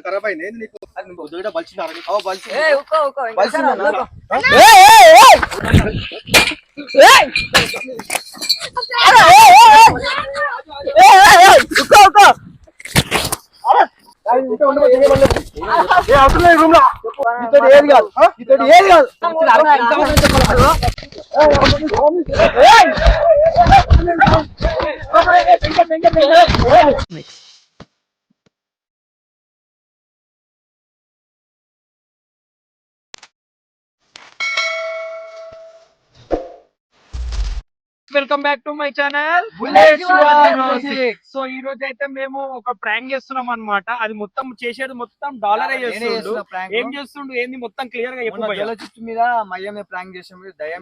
ఖరాబ్ అయింది నీకు రూమ్ లో ఏది కాదు ఏది కాదు welcome back to my channel. So ఈ రోజు అయితే మేము ఒక ప్రాంక్ చేస్తున్నాం అన్నమాట. అది మొత్తం చేసేది మొత్తం డాలర్ చేస్తుండు. ఏం చేస్తుండు ఏంది మొత్తం క్లియర్ గా చెప్పు. చుట్టూ మీద మయ్యం ప్రాంక్ చేసాం, దయ్యం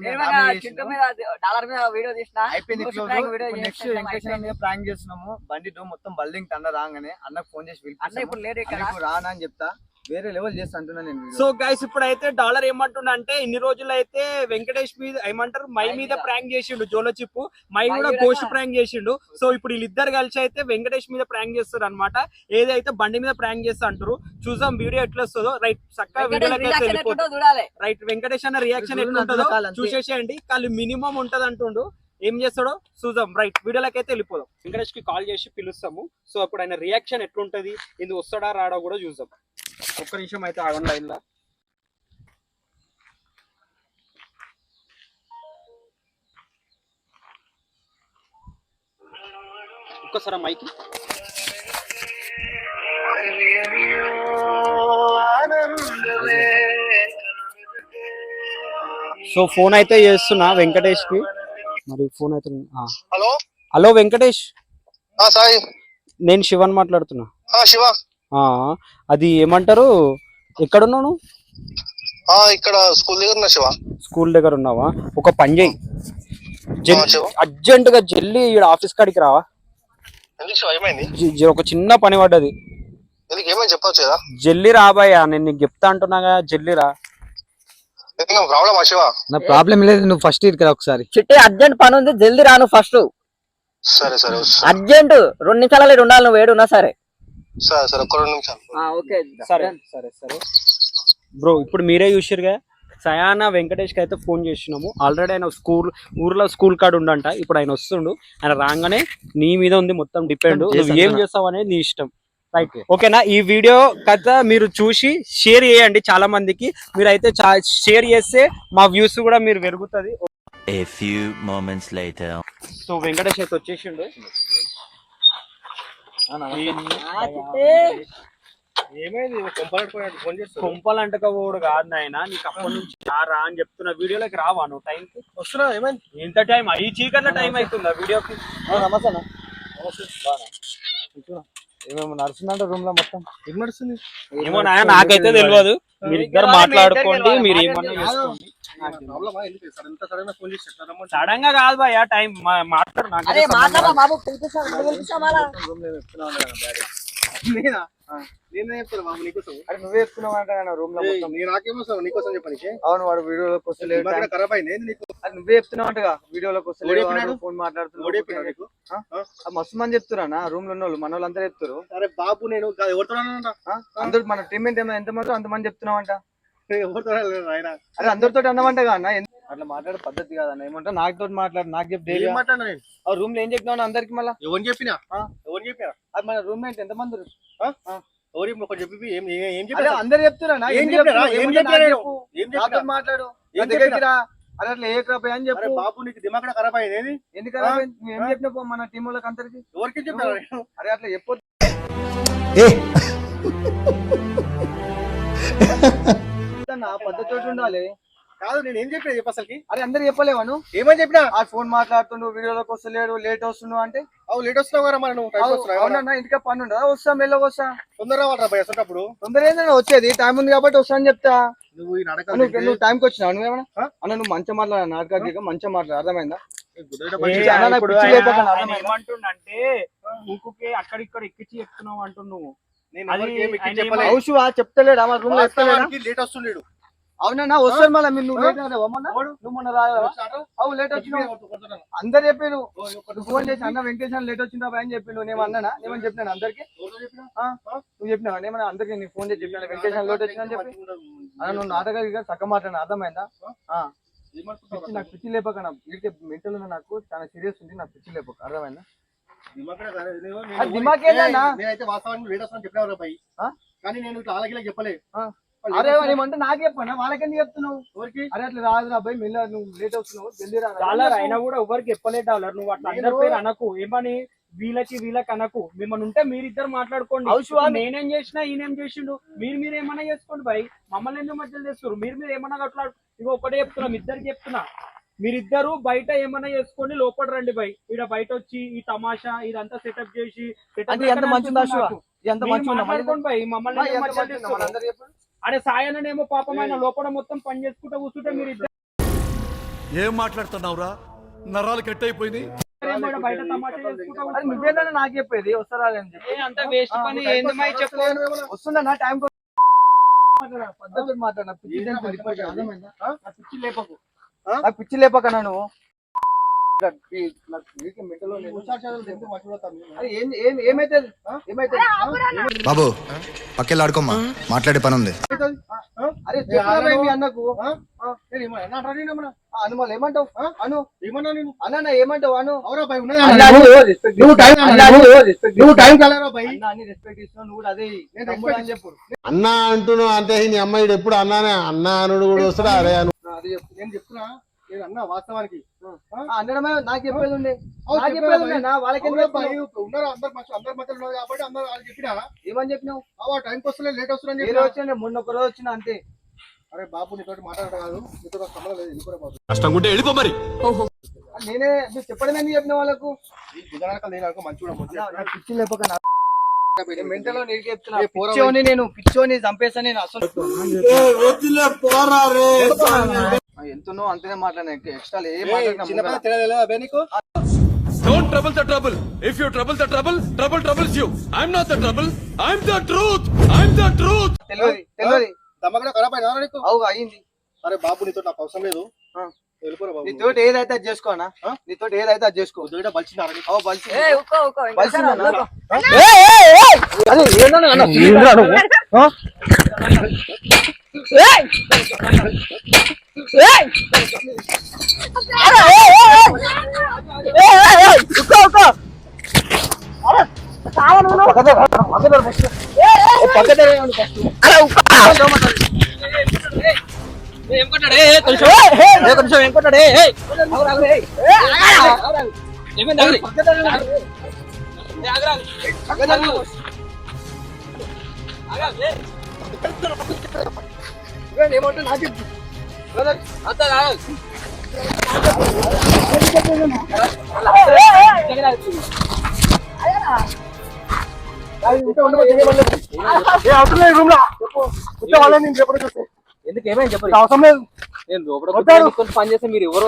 నెక్స్ట్ వెంకటేశ్వర మీద ప్రాంక్ చేస్తున్నాము. బండితో మొత్తం బల్లింగ్ తండ రాగానే అన్నకు ఫోన్ చేసి పిలిపి రానా అని చెప్తా, వేరే లెవెల్ చేస్తా అంటున్నా నేను. సో గైస్ ఇప్పుడైతే డాలర్ ఏమంటున్నా అంటే ఇన్ని రోజులు అయితే వెంకటేష్ మీద ఏమంటారు మై మీద ప్రాంక్ చేసిండు జోలో చిప్పు, మై కూడా గోష్ ప్రాంక్ చేసిండు. సో ఇప్పుడు వీళ్ళిద్దరు కలిసి అయితే వెంకటేష్ మీద ప్రాంక్ చేస్తారు అనమాట. ఏదైతే బండి మీద ప్రాంక్ చేస్తా అంటారు. చూసాం వీడియో ఎట్లా వస్తుందో. రైట్ చక్కగా వీడియోలకి రైట్ వెంకటేష్ అన్న రియాక్షన్ ఎట్లా ఉంటుందో చూసేసేయండి. కానీ మినిమం ఉంటది అంటుండు. ఏం చేస్తాడో చూద్దాం. రైట్ వీడియోలకి అయితే వెళ్ళిపోదాం. వెంకటేష్ కి కాల్ చేసి పిలుస్తాము. సో అప్పుడు ఆయన రియాక్షన్ ఎట్లుంటది, ఇది వస్తాడా రాడా కూడా చూద్దాం. ఒక్క నిమిషం అయితే ఆగండి లైన్ లా. ఒక్కసారి మైక్ సో ఫోన్ అయితే చేస్తున్నా వెంకటేష్ కి. మరి ఫోన్ అయితే హలో హలో వెంకటేష్, సాయి, నేను శివన్ మాట్లాడుతున్నా. శివ, అది ఏమంటారు ఎక్కడున్నావు నువ్వు? ఇక్కడ స్కూల్ దగ్గర ఉన్నా శివ. స్కూల్ దగ్గర ఉన్నావా? ఒక పని చేయి, అర్జెంట్ గా జల్లి ఈడ ఆఫీస్ కాడికి రావా. ఒక చిన్న పని పడ్డది, ఏమైంది చెప్పొచ్చు కదా. జల్లి రాబాయా, నేను నీకు చెప్తా అంటున్నాగా, జల్లి రా. నా ప్రాబ్లం లేదు, నువ్వు ఫస్ట్ ఇక్కడికి రా ఒకసారి. చిట్టి అర్జెంట్ పని ఉంది, జల్దీ రాను ఫస్ట్. సరే సరే అర్జెంట్ 2 నిమిషాలు ఉండాలి, నువ్వు ఏడున్నా సరే. సరే సరే ఒక 2 నిమిషాలు. ఓకే సరే సరే సరే బ్రో. ఇప్పుడు మీరే చూసిరుగా, సయానా వెంకటేష్ కి అయితే ఫోన్ చేసినాము. ఆల్రెడీ ఆయన ఊర్లో స్కూల్ కార్డు ఉండంట. ఇప్పుడు ఆయన వస్తుండు. ఆయన రాగానే నీ మీద ఉంది మొత్తం డిపెండ్, నువ్వు ఏం చేస్తావు అనేది నీ ఇష్టం. రైట్ ఓకేనా? ఈ వీడియో కథ మీరు చూసి షేర్ చేయండి చాలా మందికి. మీరు అయితే షేర్ చేస్తే మా వ్యూస్ కూడా మీరు పెరుగుతుంది. A few moments later. So Venkatesh అయితే వచ్చేసిండు. ఏమైంది కొంపలు అంటకపోడు కాదు నాయన, నీకు అప్పటి నుంచి రా అని చెప్తున్నా. వీడియోలోకి రావా నువ్వు? టైంకి వస్తున్నా. ఏమైంది ఇంత టైం? ఈ చీకట్లో టైం అవుతుందా వీడియోకి? నమస్తే ఏమేమో నడుస్తుందంట రూమ్ లో మొత్తం. ఏం నడుస్తుంది ఏమో నాయ, నాకైతే తెలియదు. మీరిద్దరు మాట్లాడుకోండి, మీరు ఏమన్నా చేసుకోండి. సడన్ గా కాదు భయ, టైం మాట్లాడు. నేనే చెప్తాను బాబు నీకోసం. నువ్వే చెప్తున్నావు అంటే రూమ్ లో నాకేమో నీకోసం చెప్పడానికి. అవును, వాడు వీడియోలోకి వస్తే ఖరాబ్ అయింది నీకు. నువ్వే చెప్తున్నావు అంటగా, వీడియోలోకి వస్తే ఫోన్ మాట్లాడుతున్నావు. మస్తు మంది చెప్తున్నా రూమ్ లో ఉన్న వాళ్ళు, మన వాళ్ళు అంతా చెప్తారు. అరే బాబు నేను ఎవరితో అందరు మన టీమ్ ఎంత మంది అంతమంది చెప్తున్నావు అంట. ఎవరితో అరే అందరితో అన్నమంటగా అన్న, అట్లా మాట్లాడే పద్ధతి కాదన్న. ఏమంటా నాకుతో మాట్లాడు, నాకు చెప్పి రూమ్ లో ఏం చెప్పినావు అందరికి. మళ్ళీ ఎవరు చెప్పినా అది మన రూమ్ మేట్ ఎంత మంది అందరు చెప్తున్నా మాట్లాడు అరే అట్లా ఏ క్రాప్ అని చెప్పి. బాబు నీకు దిమాగ్ ఖరాబ్ అయ్యేది ఎందుకు ఏం చెప్పినా మన టీం వాళ్ళకి అందరికి ఎవరికి చెప్పారు? అరే అట్లా చెప్పొద్దు, నా పద్ధతి ఉండాలి. కాదు నేను ఏం చెప్పినా చెప్ప అసలుకి. అరే అందరు చెప్పలేవాను ఏమని చెప్పినా? ఆ ఫోన్ మాట్లాడుతుండు, వీడియోలోకి వస్తలేడు, లేట్ వస్తున్నావు అంటే. లేట్ వస్తున్నావు కదా మరి నువ్వు. అవునన్నా, ఇంటికే పని ఉండదా? వస్తా మెల్లగా వస్తా. తొందరగా రావాలరా భయ అసలు. తొందర ఏంటన్నా వచ్చేది, టైం ఉంది కాబట్టి వస్తా అని చెప్తా. నువ్వు ఈ నాటకాలు నువ్వు టైంకి వచ్చినావు. నువ్వేమన్నా అన్న నువ్వు మంచిగా మాట్లాడ, నాటకాలు మంచిగా మాట్లాడు, అర్థమైందా? ఏమంటుండంటే ఊకుకే అక్కడిక్కడ ఎక్కించి చెప్తున్నావు అంటు నువ్వు. చెప్తలేడా? లేట్ వస్తుండేడు. అవునా వస్తారు మళ్ళీ మీరు నువ్వు లేట్ రాలేవా మొన్న నువ్వు మొన్న రాలేవా అవు లేట్ వచ్చినావు అందరు చెప్పారు నువ్వు ఫోన్ చేసి అన్న వెంకటేశ్వర లేట్ వచ్చిందా అని చెప్పిండు నేను అన్నానా నేమని చెప్పినాను అందరికి నువ్వు చెప్పినావా నేమన్నా అందరికి నీకు ఫోన్ చేసి చెప్పినా వెంకటేశ్వర లేట్ వచ్చిందా అని చెప్పి అన్న నువ్వు నాటకాలు చక్క మాట్లాడిన అర్థమైందా పిచ్చి నాకు పిచ్చి లేపక నా మెంటల్ నాకు చాలా సీరియస్ ఉంది నాకు పిచ్చి లేపక అర్థమైందా దిమాగ్ ఏంటన్నా నేనైతే వాస్తవానికి లేట్ వస్తాను చెప్పినా పై కానీ నేను ఇట్లా అలాగే చెప్పలే అరే ఏమంటే నాకు చెప్పాను వాళ్ళకెందుకు చెప్తున్నావు ఎవరికి అరే అట్లా రాదు అబ్బాయి మెల్ల నువ్వు లేట్ వస్తున్నావు జల్దీ డాలర్ అయినా కూడా ఎవరికి చెప్పలే డాలర్ నువ్వు అట్లా అందరి పేరు అనకు ఏమని వీళ్ళకి అనకు మిమ్మల్ని ఉంటే మీరిద్దరు మాట్లాడుకోండి నేనేం చేసినా ఈయనేం చేసిండు మీరు ఏమన్నా చేసుకోండి భయ్ మమ్మల్ని ఎందుకు మధ్యలో చేస్తారు మీరు ఏమన్నా అట్లా ఇగో ఒకటే చెప్తున్నా ఇద్దరికి చెప్తున్నా మీరిద్దరు బయట ఏమన్నా చేసుకోండి లోపల రండి భయ్ ఇక్కడ బయట వచ్చి ఈ తమాషా ఇదంతా సెటప్ చేసి ఎంత మాట్లాడుకోండి భయ్ మమ్మల్ని అరే సాయననేమో పాపమైన లోపల మొత్తం పని చేసుకుంటూ కూర్చుంటే మీరు ఇద్దరు ఏం మాట్లాడుతున్నావురా నరాలు కట్ అయిపోయింది బయట తమాషా చేసుకుంటా నువ్వేనా నాకు చెప్పేది వస్తారా అని చెప్పి అంత వేస్ట్ పని ఏంది మై చెప్పు వస్తుందా టైం పద్ధతి మాట్లాడిన పిచ్చి లేపకు నాకు పిచ్చి లేపకనా నువ్వు బాబు పక్కెళ్ళి ఆడుకోమ్మా మాట్లాడే పని ఉంది. అరే అన్నకు అనుమాలు ఏమంటావు అను ఏమన్నా నేను అన్న ఏమంటావు అను రెస్పెక్ట్ ఇస్తున్నావు నువ్వు అదే అని చెప్పు అన్నా అంటున్నావు అంటే నీ అమ్మాయి ఎప్పుడు అన్నానే అన్నా అనుడు కూడా వస్తాడా అరే అను అదే చెప్పు నేను చెప్తున్నా నేను అన్నా వాస్తవానికి అనడమే నాకు చెప్పేది ఉండే నాకు చెప్పేది ఉండే వాళ్ళకి ఉన్నారు అందరు మధ్యలో ఉన్నారు కాబట్టి అందరు వాళ్ళు చెప్పినా ఏమని చెప్పినావు టైంకి వస్తలే లేట్ వస్తున్నా ఏ రోజు వచ్చిండే మొన్న ఒక రోజు వచ్చిన అంతే అరే బాబు నీతో మాట్లాడడం కాదు నీతో సంబంధం లేదు ఇది కూడా బాబు కష్టం ఉంటే వెళ్ళిపో మరి నేనే నువ్వు చెప్పడం ఎందుకు చెప్పిన వాళ్ళకు మంచిగా పిచ్చి లేపక మెంటలో నీకు చెప్తున్నా పిచ్చోని నేను పిచ్చోని చంపేస్తా నేను అసలు ఎంతనో అంతనే మాట్లాడినా ఎక్స్ట్రా ఏ మాట్లాడినా Don't trouble the trouble. If you trouble the trouble, trouble troubles you. I'm not the trouble. I'm the truth. I'm the truth. తెలియదు దమ్మగా ఖరాబ్ అయినా నీకు అవు అయింది అరే బాబు నీతో నాకు అవసరం లేదు వెళ్ళిపోరా బాబు నీతో ఏదైతే అది చేసుకోనా నీతో ఏదైతే అది చేసుకో బలిచిందా ఏమంటే నాకు ఎందుకు ఏమైంది చెప్పండి అవసరం లేదు నేను లోపల పని చేస్తే మీరు ఎవరు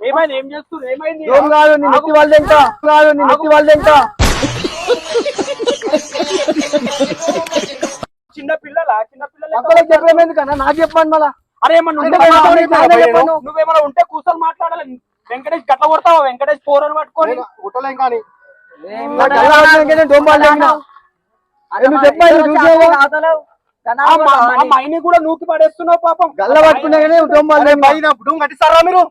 ఏమైంది ఏం చేస్తున్నారు ఏమైంది కాదు నీ నెత్తి వాళ్ళ చిన్న పిల్లల చెప్పేది కన్నా నాకు చెప్పండి మళ్ళా అరే నువ్వేమన్నా ఉంటే కూర్చొని మాట్లాడాలి వెంకటేష్ గట్ల కొడతావా వెంకటేష్ పోరని పట్టుకొని కుట్టలేం కానీ మైని కూడా నూకి పడేస్తున్నావు పాపం గల్ల పట్టుకున్నా కట్టిస్తారా మీరు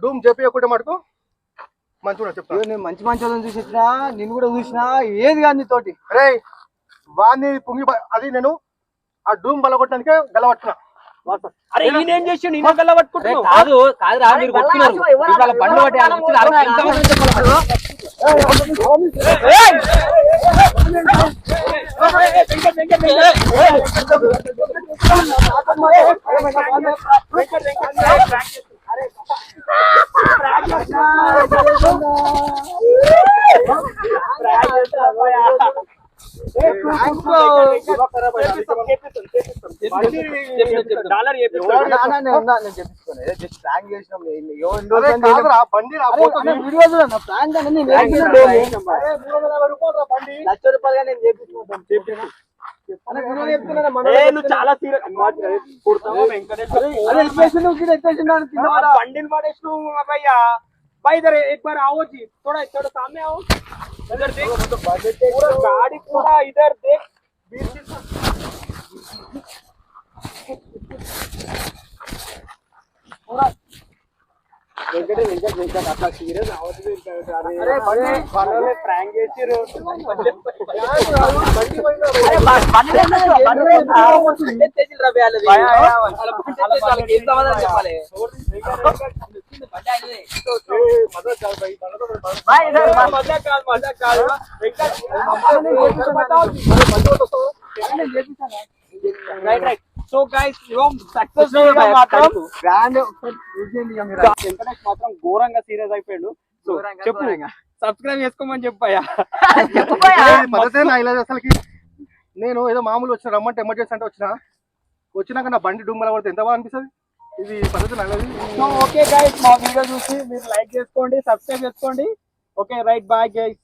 డూమ్ చెప్పి ఒకటి మటుకు మంచిగా చెప్తా నేను మంచి వాళ్ళని చూసి వచ్చినా నేను కూడా చూసినా ఏది కాదు నీతోటి రే వాడిని పొంగి అది నేను ఆ డూమ్ బలగొట్టడానికే గలవట్టున్నా అరే ఈయనేం చేసి నేను గల్ల పట్టుకుంటున్నావు కాదురా మీరు కొట్టుకున్నారు బండ్లు పట్టి డాలర్ నేను చెప్పించుకోను జస్ట్ ప్రాంక్ చేసినాం కాదురా బండి రా పోతుంది. వీడియో చూడండి ప్రాంక్ అని నేను అరే, 350 రూపాయలు రా బండి. ₹1,00,000 నేను చేపించుకుంటాను నువ్వు చాలా సీరియస్ బండిని పడేసి నువ్వు భయ్యా भाई इधर एक बार आओ जी थोड़ा थोड़ा सामने आओ इधर देख पूरा गाड़ी पूरा इधर देख पूरा అట్లా సీరియస్ అవదు ప్రాంక్ చేసిరు right right so guys success Venkatesh మాత్రం ఘోరంగా సీరియస్ అయిపోయాడు సో చెప్పు సబ్స్క్రైబ్ చేసుకోమని చెప్పాయా పద్ధతి ఇలా అసలుకి నేను ఏదో మామూలు వచ్చిన రమ్మంటే ఎమర్జెన్సీ అంటే వచ్చినాక నా బండి డుమ్మల పడితే ఎంత బాగా అనిపిస్తుంది ఇది పద్ధతి నల్లది సో ఓకే గైస్ మా వీడియో చూసి మీరు లైక్ చేసుకోండి సబ్స్క్రైబ్ చేసుకోండి ఓకే రైట్ బాయ్ గైస్